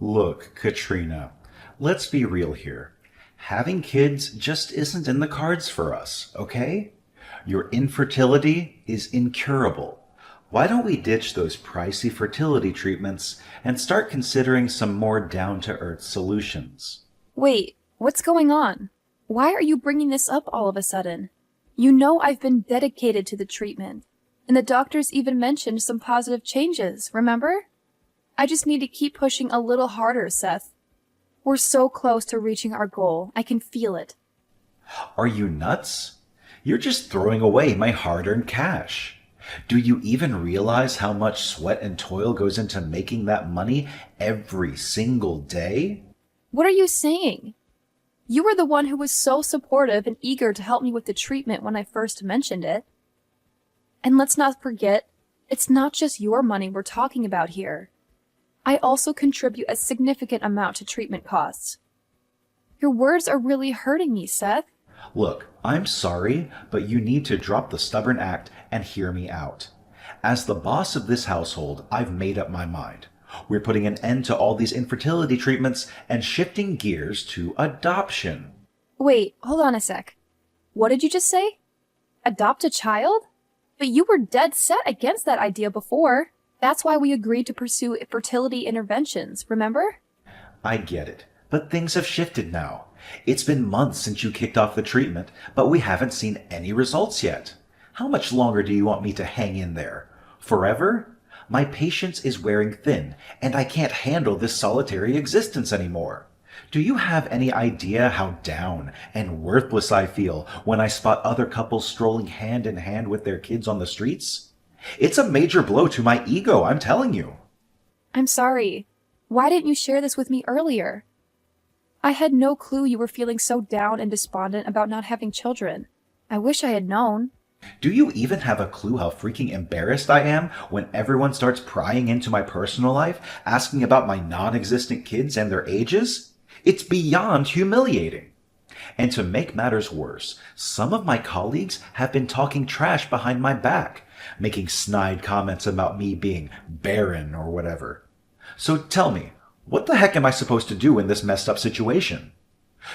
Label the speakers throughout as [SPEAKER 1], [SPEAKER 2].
[SPEAKER 1] Look, Katrina, let's be real here. Having kids just isn't in the cards for us, okay? Your infertility is incurable. Why don't we ditch those pricey fertility treatments and start considering some more down-to-earth solutions?
[SPEAKER 2] Wait, what's going on? Why are you bringing this up all of a sudden? You know I've been dedicated to the treatment, and the doctors even mentioned some positive changes, remember? I just need to keep pushing a little harder, Seth. We're so close to reaching our goal. I can feel it.
[SPEAKER 1] Are you nuts? You're just throwing away my hard-earned cash. Do you even realize how much sweat and toil goes into making that money every single day?
[SPEAKER 2] What are you saying? You were the one who was so supportive and eager to help me with the treatment when I first mentioned it. And let's not forget, it's not just your money we're talking about here. I also contribute a significant amount to treatment costs. Your words are really hurting me, Seth.
[SPEAKER 1] Look, I'm sorry, but you need to drop the stubborn act and hear me out. As the boss of this household, I've made up my mind. We're putting an end to all these infertility treatments and shifting gears to adoption.
[SPEAKER 2] Wait, hold on a sec. What did you just say? Adopt a child? But you were dead set against that idea before. That's why we agreed to pursue fertility interventions, remember?
[SPEAKER 1] I get it, but things have shifted now. It's been months since you kicked off the treatment, but we haven't seen any results yet. How much longer do you want me to hang in there? Forever? My patience is wearing thin, and I can't handle this solitary existence anymore. Do you have any idea how down and worthless I feel when I spot other couples strolling hand in hand with their kids on the streets? It's a major blow to my ego, I'm telling you.
[SPEAKER 2] I'm sorry. Why didn't you share this with me earlier? I had no clue you were feeling so down and despondent about not having children. I wish I had known.
[SPEAKER 1] Do you even have a clue how freaking embarrassed I am when everyone starts prying into my personal life, asking about my non-existent kids and their ages? It's beyond humiliating. And to make matters worse, some of my colleagues have been talking trash behind my back, making snide comments about me being barren or whatever. So tell me, what the heck am I supposed to do in this messed up situation?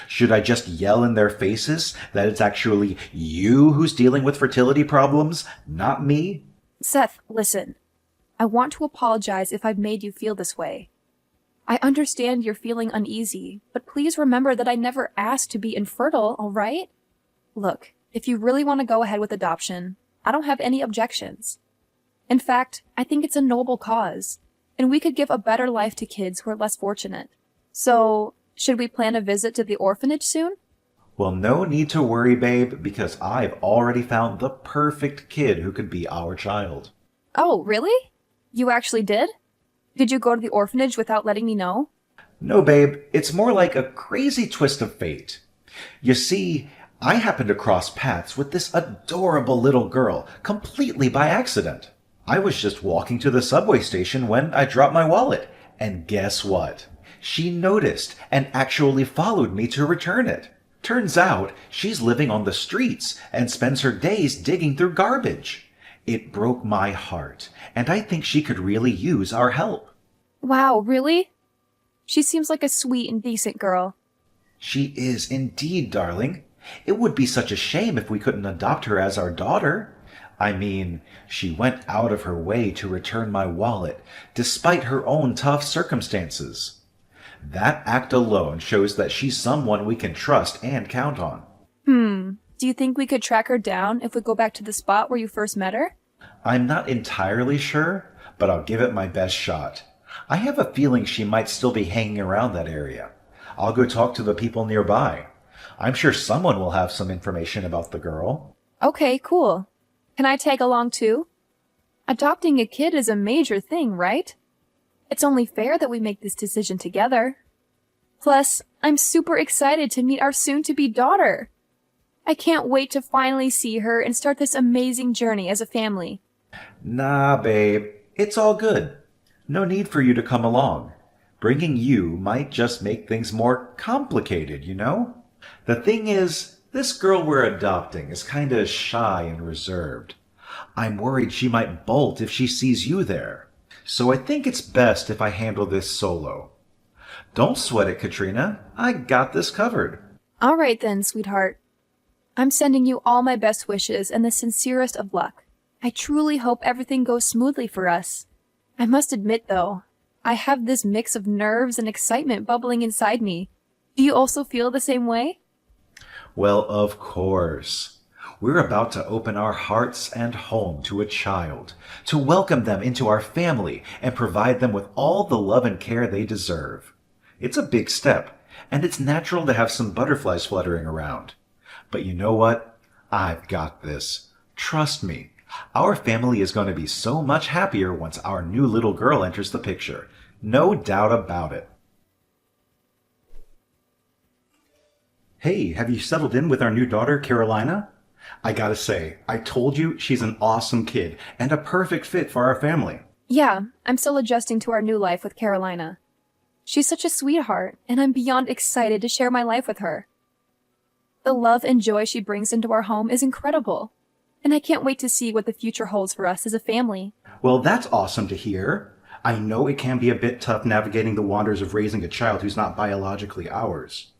[SPEAKER 1] Should I just yell in their faces that it's actually you who's dealing with fertility problems, not me?
[SPEAKER 2] Seth, listen. I want to apologize if I've made you feel this way. I understand you're feeling uneasy, but please remember that I never asked to be infertile, all right? Look, if you really want to go ahead with adoption, I don't have any objections. In fact, I think it's a noble cause, and we could give a better life to kids who are less fortunate. So, should we plan a visit to the orphanage soon?
[SPEAKER 1] Well, no need to worry, babe, because I've already found the perfect kid who could be our child.
[SPEAKER 2] Oh, really? You actually did? Did you go to the orphanage without letting me know?
[SPEAKER 1] No, babe, it's more like a crazy twist of fate. You see, I happened to cross paths with this adorable little girl completely by accident. I was just walking to the subway station when I dropped my wallet, and guess what? She noticed and actually followed me to return it. Turns out she's living on the streets and spends her days digging through garbage. It broke my heart, and I think she could really use our help.
[SPEAKER 2] Wow, really? She seems like a sweet and decent girl.
[SPEAKER 1] She is indeed, darling. It would be such a shame if we couldn't adopt her as our daughter. I mean, she went out of her way to return my wallet, despite her own tough circumstances. That act alone shows that she's someone we can trust and count on.
[SPEAKER 2] Do you think we could track her down if we go back to the spot where you first met her?
[SPEAKER 1] I'm not entirely sure, but I'll give it my best shot. I have a feeling she might still be hanging around that area. I'll go talk to the people nearby. I'm sure someone will have some information about the girl.
[SPEAKER 2] Okay, cool. Can I tag along too? Adopting a kid is a major thing, right? It's only fair that we make this decision together. Plus, I'm super excited to meet our soon-to-be daughter. I can't wait to finally see her and start this amazing journey as a family.
[SPEAKER 1] Nah, babe. It's all good. No need for you to come along. Bringing you might just make things more complicated, you know? The thing is, this girl we're adopting is kinda shy and reserved. I'm worried she might bolt if she sees you there. So I think it's best if I handle this solo. Don't sweat it, Katrina. I got this covered.
[SPEAKER 2] All right then, sweetheart. I'm sending you all my best wishes and the sincerest of luck. I truly hope everything goes smoothly for us. I must admit, though, I have this mix of nerves and excitement bubbling inside me. Do you also feel the same way?
[SPEAKER 1] Well, of course. We're about to open our hearts and home to a child, to welcome them into our family and provide them with all the love and care they deserve. It's a big step, and it's natural to have some butterflies fluttering around. But you know what? I've got this. Trust me. Our family is going to be so much happier once our new little girl enters the picture. No doubt about it. Hey, have you settled in with our new daughter, Carolina? I gotta say, I told you she's an awesome kid and a perfect fit for our family.
[SPEAKER 2] Yeah, I'm still adjusting to our new life with Carolina. She's such a sweetheart, and I'm beyond excited to share my life with her. The love and joy she brings into our home is incredible, and I can't wait to see what the future holds for us as a family.
[SPEAKER 1] Well, that's awesome to hear. I know it can be a bit tough navigating the wonders of raising a child who's not biologically ours.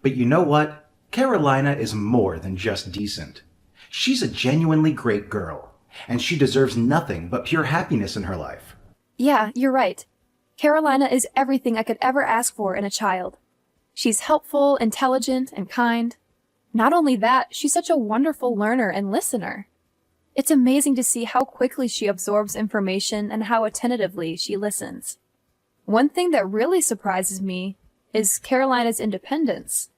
[SPEAKER 1] But you know what? Carolina is more than just decent. She's a genuinely great girl, and she deserves nothing but pure happiness in her life.
[SPEAKER 2] Yeah, you're right. Carolina is everything I could ever ask for in a child. She's helpful, intelligent, and kind. Not only that, she's such a wonderful learner and listener. It's amazing to see how quickly she absorbs information and how attentively she listens. One thing that really surprises me is Carolina's independence.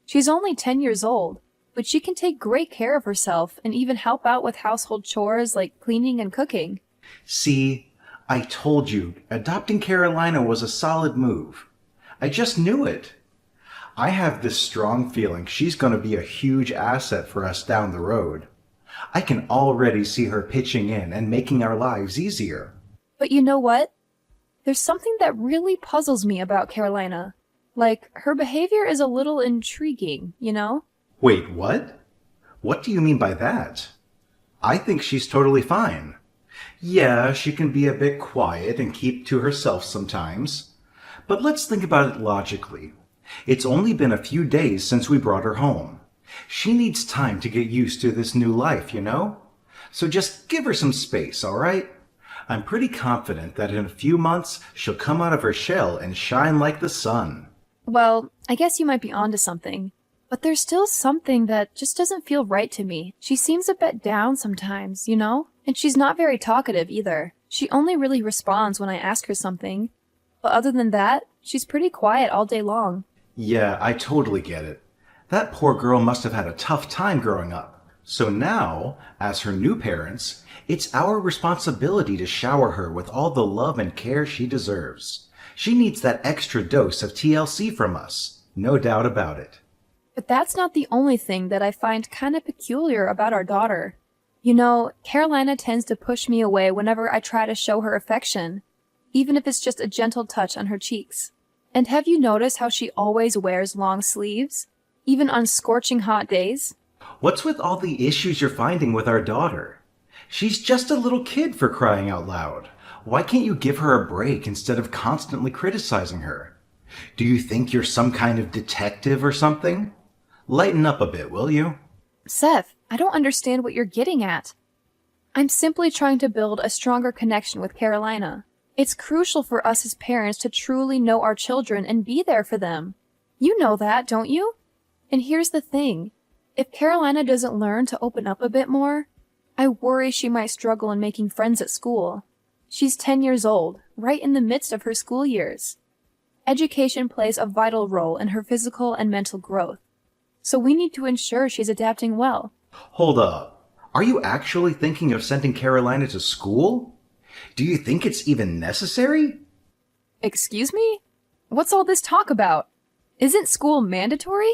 [SPEAKER 2] She's only 10 years old, but she can take great care of herself and even help out with household chores like cleaning and cooking.
[SPEAKER 1] See, I told you, adopting Carolina was a solid move. I just knew it. I have this strong feeling she's going to be a huge asset for us down the road. I can already see her pitching in and making our lives easier.
[SPEAKER 2] But you know what? There's something that really puzzles me about Carolina. Like, her behavior is a little intriguing, you know?
[SPEAKER 1] Wait, what? What do you mean by that? I think she's totally fine. Yeah, she can be a bit quiet and keep to herself sometimes. But let's think about it logically. It's only been a few days since we brought her home. She needs time to get used to this new life, you know? So just give her some space, all right? I'm pretty confident that in a few months she'll come out of her shell and shine like the sun.
[SPEAKER 2] Well, I guess you might be onto something. But there's still something that just doesn't feel right to me. She seems a bit down sometimes, you know? And she's not very talkative either. She only really responds when I ask her something. But other than that, she's pretty quiet all day long.
[SPEAKER 1] Yeah, I totally get it. That poor girl must have had a tough time growing up. So now, as her new parents, it's our responsibility to shower her with all the love and care she deserves. She needs that extra dose of TLC from us. No doubt about it.
[SPEAKER 2] But that's not the only thing that I find kind of peculiar about our daughter. You know, Carolina tends to push me away whenever I try to show her affection, even if it's just a gentle touch on her cheeks. And have you noticed how she always wears long sleeves, even on scorching hot days?
[SPEAKER 1] What's with all the issues you're finding with our daughter? She's just a little kid, for crying out loud. Why can't you give her a break instead of constantly criticizing her? Do you think you're some kind of detective or something? Lighten up a bit, will you?
[SPEAKER 2] Seth, I don't understand what you're getting at. I'm simply trying to build a stronger connection with Carolina. It's crucial for us as parents to truly know our children and be there for them. You know that, don't you? And here's the thing. If Carolina doesn't learn to open up a bit more, I worry she might struggle in making friends at school. She's 10 years old, right in the midst of her school years. Education plays a vital role in her physical and mental growth. So we need to ensure she's adapting well.
[SPEAKER 1] Hold up. Are you actually thinking of sending Carolina to school? Do you think it's even necessary?
[SPEAKER 2] Excuse me? What's all this talk about? Isn't school mandatory?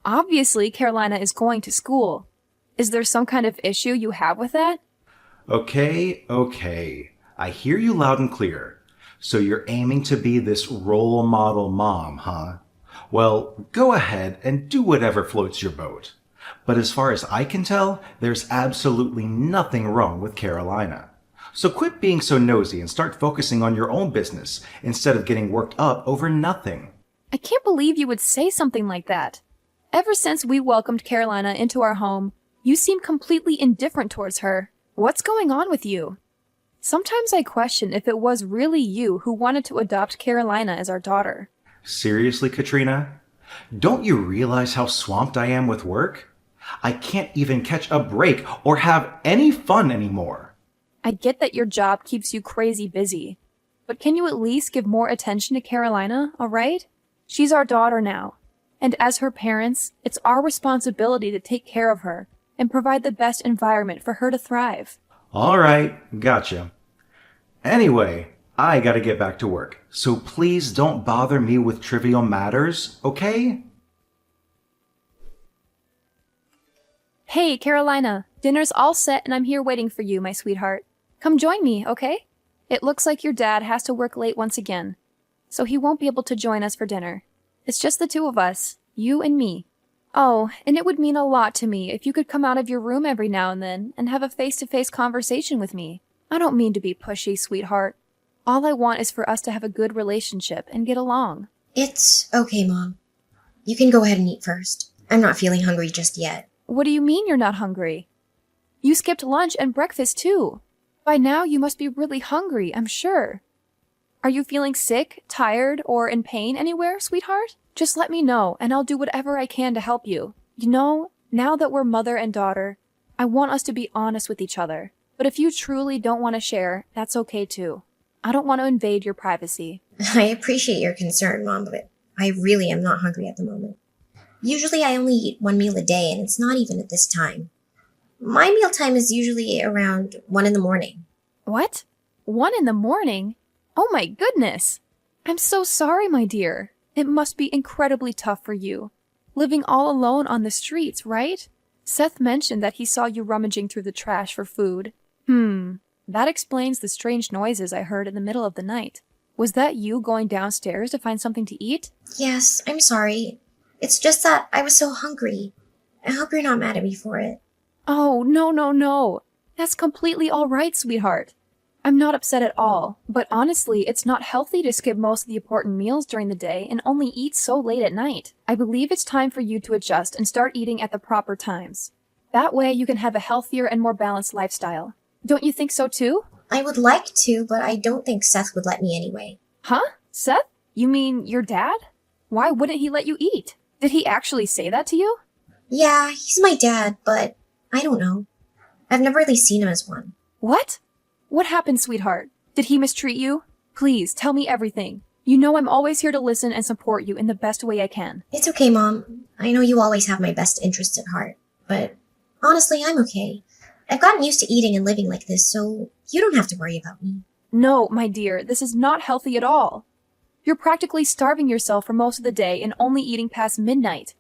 [SPEAKER 2] Obviously, Carolina is going to school. Is there some kind of issue you have with that?
[SPEAKER 1] Okay. I hear you loud and clear. So you're aiming to be this role model mom, huh? Well, go ahead and do whatever floats your boat. But as far as I can tell, there's absolutely nothing wrong with Carolina. So quit being so nosy and start focusing on your own business instead of getting worked up over nothing.
[SPEAKER 2] I can't believe you would say something like that. Ever since we welcomed Carolina into our home, you seem completely indifferent towards her. What's going on with you? Sometimes I question if it was really you who wanted to adopt Carolina as our daughter.
[SPEAKER 1] Seriously, Katrina? Don't you realize how swamped I am with work? I can't even catch a break or have any fun anymore.
[SPEAKER 2] I get that your job keeps you crazy busy, but can you at least give more attention to Carolina, all right? She's our daughter now, and as her parents, it's our responsibility to take care of her and provide the best environment for her to thrive.
[SPEAKER 1] All right, gotcha. Anyway, I gotta get back to work, so please don't bother me with trivial matters, okay?
[SPEAKER 2] Hey, Carolina, dinner's all set and I'm here waiting for you, my sweetheart. Come join me, okay? It looks like your dad has to work late once again, so he won't be able to join us for dinner. It's just the two of us, you and me. Oh, and it would mean a lot to me if you could come out of your room every now and then and have a face-to-face conversation with me. I don't mean to be pushy, sweetheart. All I want is for us to have a good relationship and get along.
[SPEAKER 3] It's okay, Mom. You can go ahead and eat first. I'm not feeling hungry just yet.
[SPEAKER 2] What do you mean you're not hungry? You skipped lunch and breakfast too. By now you must be really hungry, I'm sure. Are you feeling sick, tired, or in pain anywhere, sweetheart? Just let me know, and I'll do whatever I can to help you. You know, now that we're mother and daughter, I want us to be honest with each other. But if you truly don't want to share, that's okay too. I don't want to invade your privacy.
[SPEAKER 3] I appreciate your concern, Mom, but I really am not hungry at the moment. Usually I only eat one meal a day, and it's not even at this time. My mealtime is usually around 1 in the morning.
[SPEAKER 2] What? 1 in the morning? Oh my goodness! I'm so sorry, my dear. It must be incredibly tough for you. Living all alone on the streets, right? Seth mentioned that he saw you rummaging through the trash for food. That explains the strange noises I heard in the middle of the night. Was that you going downstairs to find something to eat?
[SPEAKER 3] Yes, I'm sorry. It's just that I was so hungry. I hope you're not mad at me for it.
[SPEAKER 2] Oh, no. That's completely all right, sweetheart. I'm not upset at all, but honestly, it's not healthy to skip most of the important meals during the day and only eat so late at night. I believe it's time for you to adjust and start eating at the proper times. That way you can have a healthier and more balanced lifestyle. Don't you think so too?
[SPEAKER 3] I would like to, but I don't think Seth would let me anyway.
[SPEAKER 2] Huh? Seth? You mean your dad? Why wouldn't he let you eat? Did he actually say that to you?
[SPEAKER 3] Yeah, he's my dad, but I don't know. I've never really seen him as one.
[SPEAKER 2] What? What happened, sweetheart? Did he mistreat you? Please, tell me everything. You know I'm always here to listen and support you in the best way I can.
[SPEAKER 3] It's okay, Mom. I know you always have my best interests at heart, but honestly, I'm okay. I've gotten used to eating and living like this, so you don't have to worry about me.
[SPEAKER 2] No, my dear, this is not healthy at all. You're practically starving yourself for most of the day and only eating past midnight.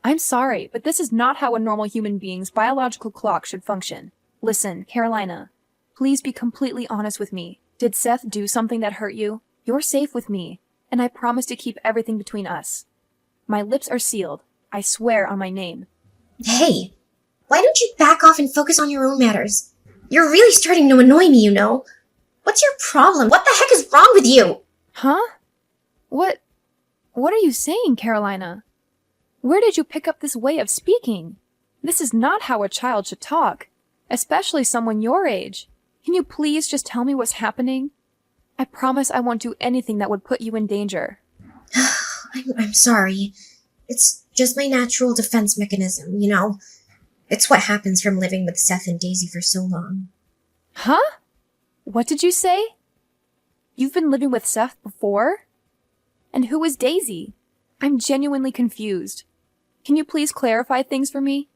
[SPEAKER 2] I'm sorry, but this is not how a normal human being's biological clock should function. Listen, Carolina, please be completely honest with me. Did Seth do something that hurt you? You're safe with me, and I promise to keep everything between us. My lips are sealed. I swear on my name.
[SPEAKER 3] Hey, why don't you back off and focus on your own matters? You're really starting to annoy me, you know. What's your problem? What the heck is wrong with you?
[SPEAKER 2] Huh? What are you saying, Carolina? Where did you pick up this way of speaking? This is not how a child should talk, especially someone your age. Can you please just tell me what's happening? I promise I won't do anything that would put you in danger.
[SPEAKER 3] I'm sorry. It's just my natural defense mechanism, you know. It's what happens from living with Seth and Daisy for so long.
[SPEAKER 2] Huh? What did you say? You've been living with Seth before? And who is Daisy? I'm genuinely confused. Can you please clarify things for me?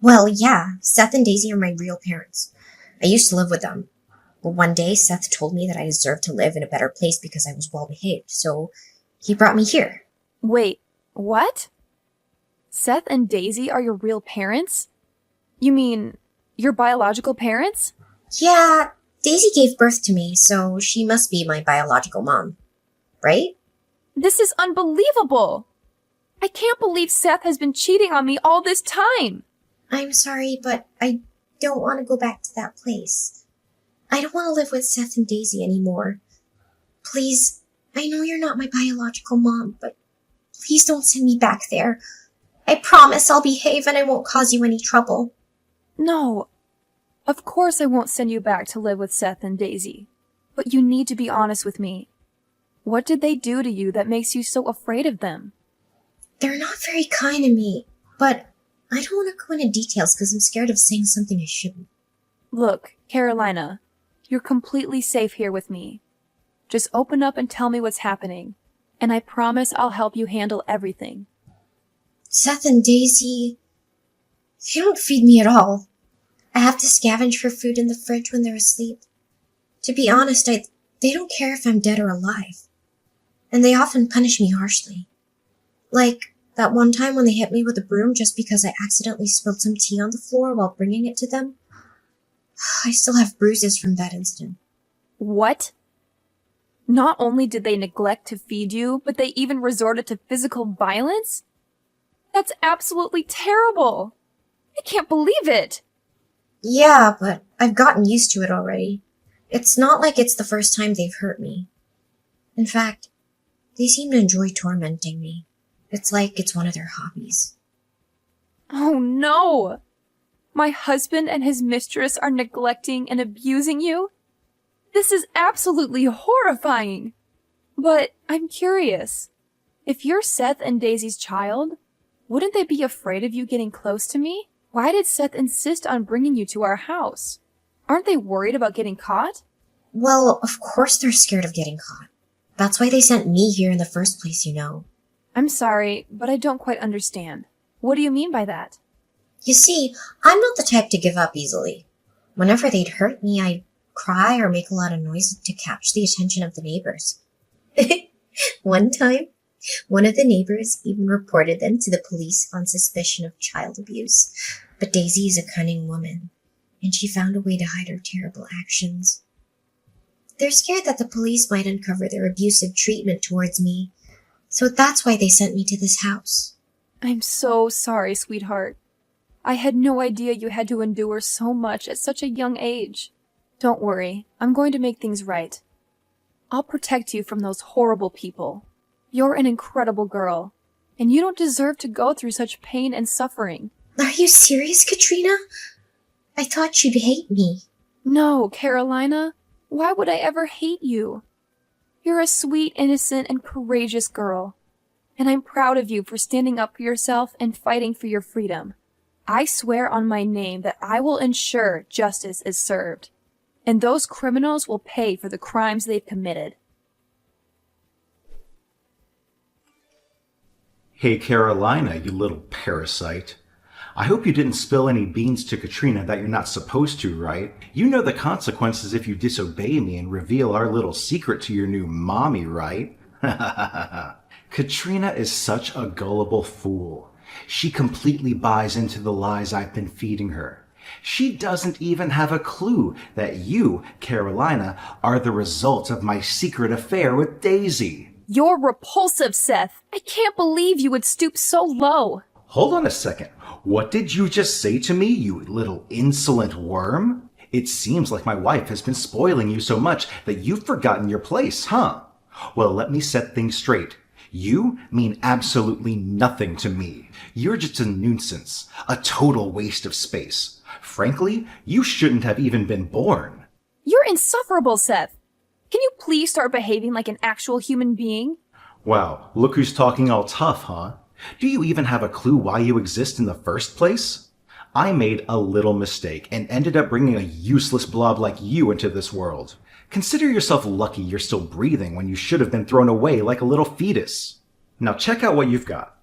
[SPEAKER 3] Well, yeah, Seth and Daisy are my real parents. I used to live with them. But one day, Seth told me that I deserved to live in a better place because I was well-behaved, so he brought me here.
[SPEAKER 2] Wait, what? Seth and Daisy are your real parents? You mean, your biological parents?
[SPEAKER 3] Yeah, Daisy gave birth to me, so she must be my biological mom. Right?
[SPEAKER 2] This is unbelievable! I can't believe Seth has been cheating on me all this time!
[SPEAKER 3] I'm sorry, but I don't want to go back to that place. I don't want to live with Seth and Daisy anymore. Please, I know you're not my biological mom, but please don't send me back there. I promise I'll behave and I won't cause you any trouble.
[SPEAKER 2] No, of course I won't send you back to live with Seth and Daisy. But you need to be honest with me. What did they do to you that makes you so afraid of them?
[SPEAKER 3] They're not very kind to me, but I don't want to go into details because I'm scared of saying something I shouldn't.
[SPEAKER 2] Look, Carolina, you're completely safe here with me. Just open up and tell me what's happening, and I promise I'll help you handle everything.
[SPEAKER 3] Seth and Daisy, they don't feed me at all. I have to scavenge for food in the fridge when they're asleep. To be honest, they don't care if I'm dead or alive. And they often punish me harshly. Like that one time when they hit me with a broom just because I accidentally spilled some tea on the floor while bringing it to them. I still have bruises from that incident.
[SPEAKER 2] What? Not only did they neglect to feed you, but they even resorted to physical violence? That's absolutely terrible! I can't believe it!
[SPEAKER 3] Yeah, but I've gotten used to it already. It's not like it's the first time they've hurt me. In fact, they seem to enjoy tormenting me. It's like it's one of their hobbies.
[SPEAKER 2] Oh no! My husband and his mistress are neglecting and abusing you? This is absolutely horrifying! But I'm curious. If you're Seth and Daisy's child, wouldn't they be afraid of you getting close to me? Why did Seth insist on bringing you to our house? Aren't they worried about getting caught?
[SPEAKER 3] Well, of course they're scared of getting caught. That's why they sent me here in the first place, you know.
[SPEAKER 2] I'm sorry, but I don't quite understand. What do you mean by that?
[SPEAKER 3] You see, I'm not the type to give up easily. Whenever they'd hurt me, I'd cry or make a lot of noise to catch the attention of the neighbors. One time, one of the neighbors even reported them to the police on suspicion of child abuse. But Daisy is a cunning woman, and she found a way to hide her terrible actions. They're scared that the police might uncover their abusive treatment towards me, so that's why they sent me to this house.
[SPEAKER 2] I'm so sorry, sweetheart. I had no idea you had to endure so much at such a young age. Don't worry, I'm going to make things right. I'll protect you from those horrible people. You're an incredible girl, and you don't deserve to go through such pain and suffering.
[SPEAKER 3] Are you serious, Katrina? I thought you'd hate me.
[SPEAKER 2] No, Carolina. Why would I ever hate you? You're a sweet, innocent, and courageous girl. And I'm proud of you for standing up for yourself and fighting for your freedom. I swear on my name that I will ensure justice is served. And those criminals will pay for the crimes they've committed.
[SPEAKER 1] Hey, Carolina, you little parasite. I hope you didn't spill any beans to Katrina that you're not supposed to, right? You know the consequences if you disobey me and reveal our little secret to your new mommy, right? Katrina is such a gullible fool. She completely buys into the lies I've been feeding her. She doesn't even have a clue that you, Carolina, are the result of my secret affair with Daisy.
[SPEAKER 2] You're repulsive, Seth. I can't believe you would stoop so low.
[SPEAKER 1] Hold on a second. What did you just say to me, you little insolent worm? It seems like my wife has been spoiling you so much that you've forgotten your place, huh? Well, let me set things straight. You mean absolutely nothing to me. You're just a nuisance, a total waste of space. Frankly, you shouldn't have even been born.
[SPEAKER 2] You're insufferable, Seth. Can you please start behaving like an actual human being?
[SPEAKER 1] Wow, look who's talking all tough, huh? Do you even have a clue why you exist in the first place? I made a little mistake and ended up bringing a useless blob like you into this world. Consider yourself lucky you're still breathing when you should have been thrown away like a little fetus. Now check out what you've got.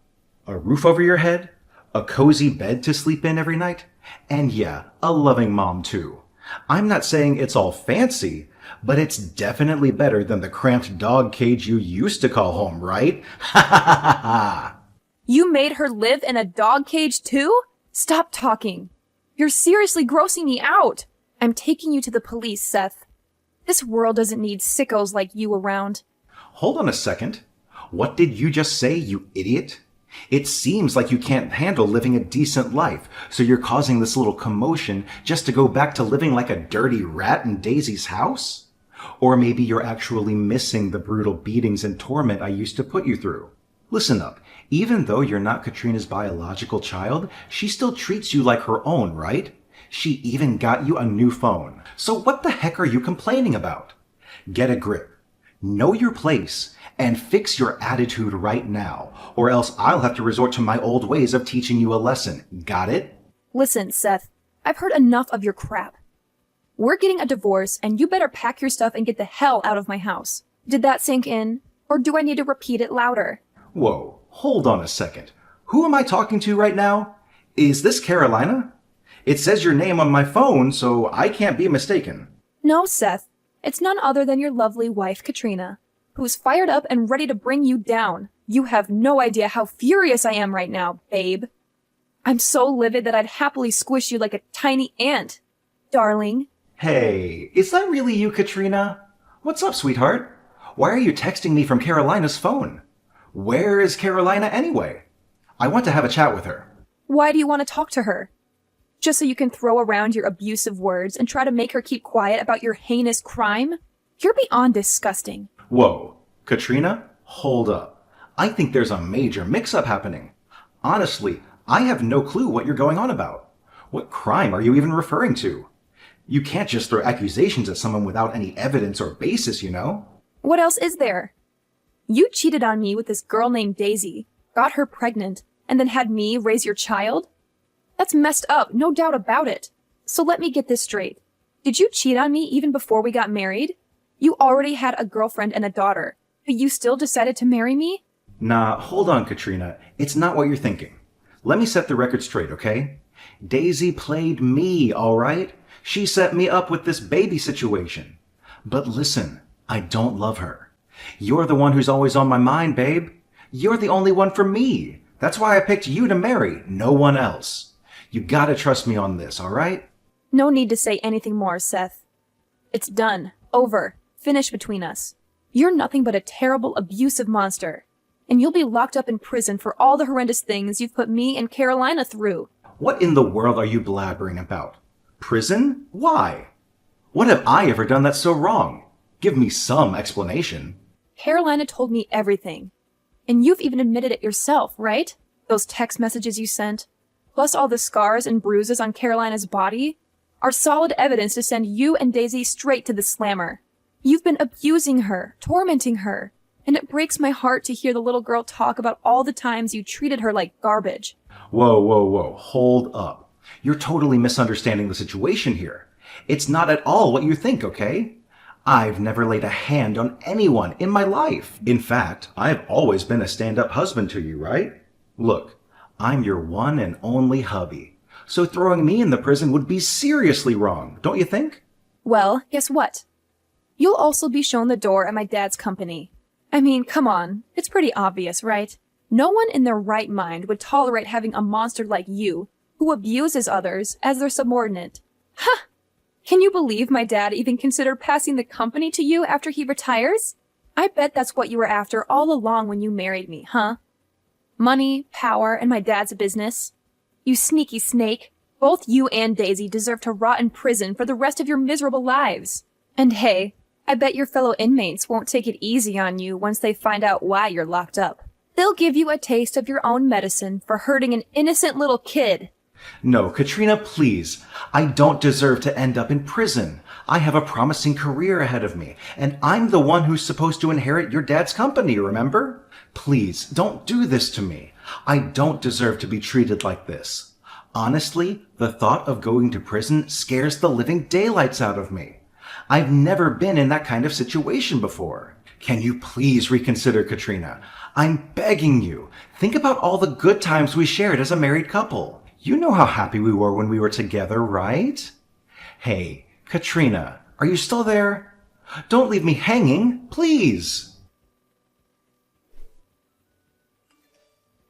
[SPEAKER 1] A roof over your head, a cozy bed to sleep in every night, and yeah, a loving mom too. I'm not saying it's all fancy, but it's definitely better than the cramped dog cage you used to call home, right? Ha ha ha ha ha!
[SPEAKER 2] You made her live in a dog cage too? Stop talking. You're seriously grossing me out. I'm taking you to the police, Seth. This world doesn't need sickos like you around.
[SPEAKER 1] Hold on a second. What did you just say, you idiot? It seems like you can't handle living a decent life, so you're causing this little commotion just to go back to living like a dirty rat in Daisy's house? Or maybe you're actually missing the brutal beatings and torment I used to put you through. Listen up. Even though you're not Katrina's biological child, she still treats you like her own, right? She even got you a new phone. So what the heck are you complaining about? Get a grip. Know your place and fix your attitude right now, or else I'll have to resort to my old ways of teaching you a lesson. Got it?
[SPEAKER 2] Listen, Seth, I've heard enough of your crap. We're getting a divorce, and you better pack your stuff and get the hell out of my house. Did that sink in? Or do I need to repeat it louder?
[SPEAKER 1] Whoa, hold on a second. Who am I talking to right now? Is this Carolina? It says your name on my phone, so I can't be mistaken.
[SPEAKER 2] No, Seth. It's none other than your lovely wife, Katrina, who's fired up and ready to bring you down. You have no idea how furious I am right now, babe. I'm so livid that I'd happily squish you like a tiny ant. Darling.
[SPEAKER 1] Hey, is that really you, Katrina? What's up, sweetheart? Why are you texting me from Carolina's phone? Where is Carolina anyway? I want to have a chat with her.
[SPEAKER 2] Why do you want to talk to her? Just so you can throw around your abusive words and try to make her keep quiet about your heinous crime? You're beyond disgusting.
[SPEAKER 1] Whoa, Katrina, hold up. I think there's a major mix-up happening. Honestly, I have no clue what you're going on about. What crime are you even referring to? You can't just throw accusations at someone without any evidence or basis, you know?
[SPEAKER 2] What else is there? You cheated on me with this girl named Daisy, got her pregnant, and then had me raise your child? That's messed up, no doubt about it. So let me get this straight. Did you cheat on me even before we got married? You already had a girlfriend and a daughter, but you still decided to marry me?
[SPEAKER 1] Nah, hold on, Katrina. It's not what you're thinking. Let me set the record straight, okay? Daisy played me, all right? She set me up with this baby situation. But listen, I don't love her. You're the one who's always on my mind, babe. You're the only one for me. That's why I picked you to marry, no one else. You gotta trust me on this, all right?
[SPEAKER 2] No need to say anything more, Seth. It's done. Over. Finished between us. You're nothing but a terrible, abusive monster. And you'll be locked up in prison for all the horrendous things you've put me and Carolina through.
[SPEAKER 1] What in the world are you blabbering about? Prison? Why? What have I ever done that's so wrong? Give me some explanation.
[SPEAKER 2] Carolina told me everything. And you've even admitted it yourself, right? Those text messages you sent, plus all the scars and bruises on Carolina's body, are solid evidence to send you and Daisy straight to the slammer. You've been abusing her, tormenting her, and it breaks my heart to hear the little girl talk about all the times you treated her like garbage.
[SPEAKER 1] Whoa, hold up. You're totally misunderstanding the situation here. It's not at all what you think, okay? I've never laid a hand on anyone in my life. In fact, I've always been a stand-up husband to you, right? Look, I'm your one and only hubby. So throwing me in the prison would be seriously wrong, don't you think?
[SPEAKER 2] Well, guess what? You'll also be shown the door at my dad's company. I mean, come on. It's pretty obvious, right? No one in their right mind would tolerate having a monster like you, who abuses others, as their subordinate. Ha! Can you believe my dad even considered passing the company to you after he retires? I bet that's what you were after all along when you married me, huh? Money, power, and my dad's business. You sneaky snake. Both you and Daisy deserve to rot in prison for the rest of your miserable lives. And hey, I bet your fellow inmates won't take it easy on you once they find out why you're locked up. They'll give you a taste of your own medicine for hurting an innocent little kid.
[SPEAKER 1] No, Katrina, please. I don't deserve to end up in prison. I have a promising career ahead of me, and I'm the one who's supposed to inherit your dad's company, remember? Please, don't do this to me. I don't deserve to be treated like this. Honestly, the thought of going to prison scares the living daylights out of me. I've never been in that kind of situation before. Can you please reconsider, Katrina? I'm begging you. Think about all the good times we shared as a married couple. You know how happy we were when we were together, right? Hey, Katrina, are you still there? Don't leave me hanging, please.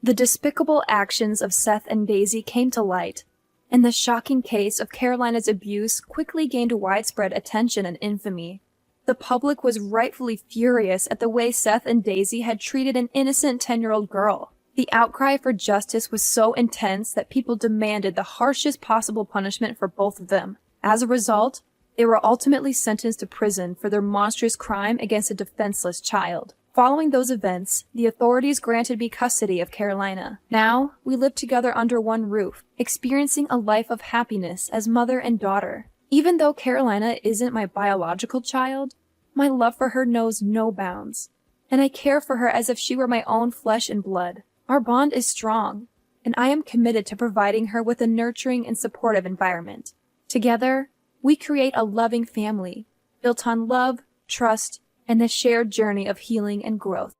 [SPEAKER 2] The despicable actions of Seth and Daisy came to light, and the shocking case of Carolina's abuse quickly gained widespread attention and infamy. The public was rightfully furious at the way Seth and Daisy had treated an innocent 10-year-old girl. The outcry for justice was so intense that people demanded the harshest possible punishment for both of them. As a result, they were ultimately sentenced to prison for their monstrous crime against a defenseless child. Following those events, the authorities granted me custody of Carolina. Now, we live together under one roof, experiencing a life of happiness as mother and daughter. Even though Carolina isn't my biological child, my love for her knows no bounds, and I care for her as if she were my own flesh and blood. Our bond is strong, and I am committed to providing her with a nurturing and supportive environment. Together, we create a loving family, built on love, trust, and the shared journey of healing and growth.